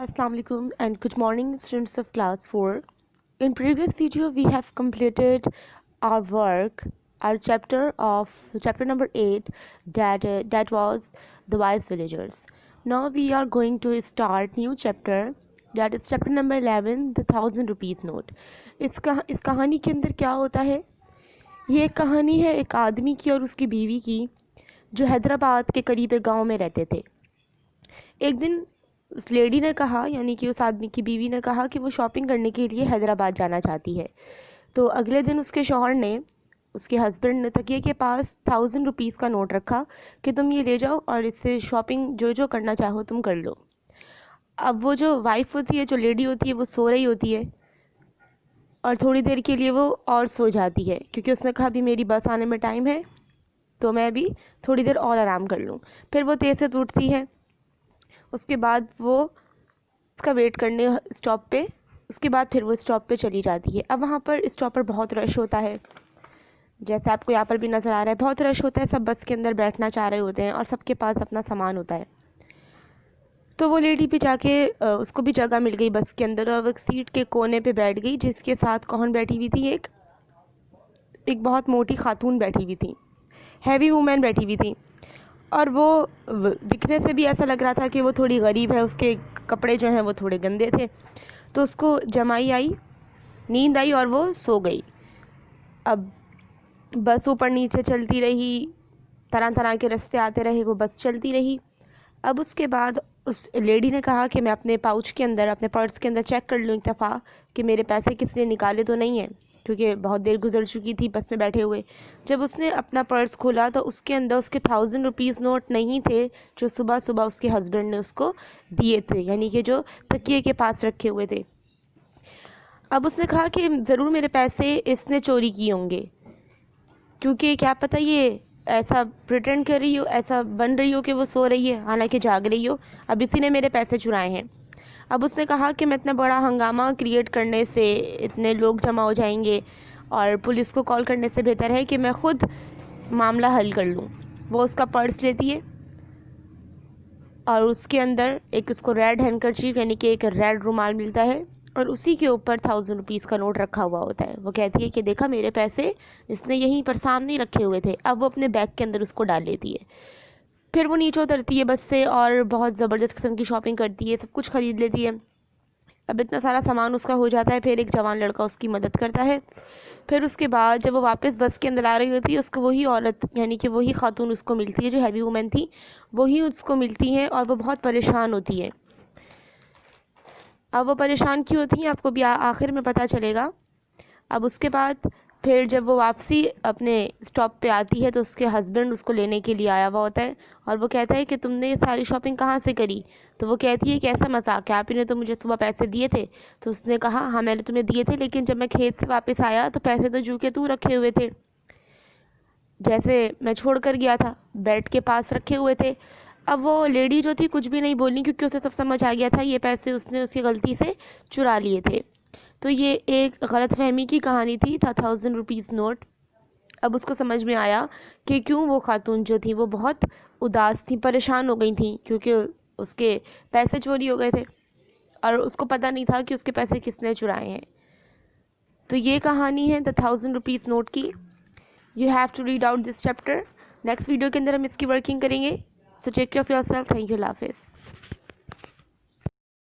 Assalamu alaikum and good morning students of class 4. In previous video we have completed our work, our chapter number 8 that was the wise villagers. Now we are going to start new chapter, that is chapter number 11, the 1000 rupees note. इस कहानी के अंदर क्या होता है? ये एक कहानी है एक आदमी की और उसकी बीवी की जो हैदराबाद के करीब एक गाँव में रहते थे। एक दिन उस लेडी ने कहा, यानी कि उस आदमी की बीवी ने कहा कि वो शॉपिंग करने के लिए हैदराबाद जाना चाहती है। तो अगले दिन उसके शौहर ने, उसके हस्बैंड ने तकिए के पास 1000 रुपीज़ का नोट रखा कि तुम ये ले जाओ और इससे शॉपिंग जो जो करना चाहो तुम कर लो। अब वो जो वाइफ होती है, जो लेडी होती है, वो सो रही होती है और थोड़ी देर के लिए वो और सो जाती है, क्योंकि उसने कहा अभी मेरी बस आने में टाइम है तो मैं भी थोड़ी देर और आराम कर लूँ। फिर वो तेज़ से उठती है, उसके बाद वो उसका वेट करने स्टॉप पे, उसके बाद फिर वो स्टॉप पे चली जाती है। अब वहाँ पर स्टॉप पर बहुत रश होता है, जैसे आपको यहाँ पर भी नज़र आ रहा है, बहुत रश होता है। सब बस के अंदर बैठना चाह रहे होते हैं और सबके पास अपना सामान होता है। तो वो लेडी भी जाके उसको भी जगह मिल गई बस के अंदर और वो एक सीट के कोने पे बैठ गई, जिसके साथ कौन बैठी हुई थी? एक बहुत मोटी खातून बैठी हुई थी, हैवी वूमेन बैठी हुई थी। और वो दिखने से भी ऐसा लग रहा था कि वो थोड़ी गरीब है, उसके कपड़े जो हैं वो थोड़े गंदे थे। तो उसको जमाई आई, नींद आई और वो सो गई। अब बस ऊपर नीचे चलती रही, तरह तरह के रास्ते आते रहे, वो बस चलती रही। अब उसके बाद उस लेडी ने कहा कि मैं अपने पाउच के अंदर, अपने पर्स के अंदर चेक कर लूँ एक दफ़ा कि मेरे पैसे किसी ने निकाले तो नहीं हैं, क्योंकि बहुत देर गुजर चुकी थी बस में बैठे हुए। जब उसने अपना पर्स खोला तो उसके अंदर उसके 1000 रुपीज़ नोट नहीं थे जो सुबह सुबह उसके हस्बैंड ने उसको दिए थे, यानी कि जो तकिए के पास रखे हुए थे। अब उसने कहा कि ज़रूर मेरे पैसे इसने चोरी किए होंगे, क्योंकि क्या पता ये ऐसा प्रिटेंड कर रही हो, ऐसा बन रही हो कि वो सो रही है हालांकि जाग रही हो, अब इसी ने मेरे पैसे चुराए हैं। अब उसने कहा कि मैं इतना बड़ा हंगामा क्रिएट करने से, इतने लोग जमा हो जाएंगे और पुलिस को कॉल करने से बेहतर है कि मैं ख़ुद मामला हल कर लूँ। वो उसका पर्स लेती है और उसके अंदर एक उसको रेड हैंकरचीफ, यानी कि एक रेड रुमाल मिलता है और उसी के ऊपर 1000 रुपीज़ का नोट रखा हुआ होता है। वो कहती है कि देखा मेरे पैसे इसने यहीं पर सामने रखे हुए थे। अब वो अपने बैग के अंदर उसको डाल लेती है। फिर वो नीचे उतरती है बस से और बहुत ज़बरदस्त किस्म की शॉपिंग करती है, सब कुछ ख़रीद लेती है। अब इतना सारा सामान उसका हो जाता है। फिर एक जवान लड़का उसकी मदद करता है। फिर उसके बाद जब वो वापस बस के अंदर आ रही होती है, उसको वही औरत, यानी कि वही खातून उसको मिलती है जो हैवी वूमेन थी, वही उसको मिलती हैं और वो बहुत परेशान होती है। अब वो परेशान क्यों होती हैं आपको भी आखिर में पता चलेगा। अब उसके बाद फिर जब वो वापसी अपने स्टॉप पे आती है तो उसके हस्बैंड उसको लेने के लिए आया हुआ होता है और वो कहता है कि तुमने ये सारी शॉपिंग कहाँ से करी? तो वो कहती है कि ऐसा मजाक है, आप ने तो मुझे सुबह पैसे दिए थे। तो उसने कहा हाँ मैंने तुम्हें दिए थे, लेकिन जब मैं खेत से वापस आया तो पैसे तो जू के तू रखे हुए थे, जैसे मैं छोड़ कर गया था, बेड के पास रखे हुए थे। अब वो लेडी जो थी कुछ भी नहीं बोली, क्योंकि उसे सब समझ आ गया था ये पैसे उसने उसकी गलती से चुरा लिए थे। तो ये एक गलतफहमी की कहानी थी, था 1000 रुपीज़ नोट। अब उसको समझ में आया कि क्यों वो खातून जो थी वो बहुत उदास थी, परेशान हो गई थी, क्योंकि उसके पैसे चोरी हो गए थे और उसको पता नहीं था कि उसके पैसे किसने चुराए हैं। तो ये कहानी है द 1000 रुपीज़ नोट की। You have to read out this chapter. Next video के अंदर हम इसकी वर्किंग करेंगे। So take care of yourself. Thank you, अल्लाह हाफ़िज़।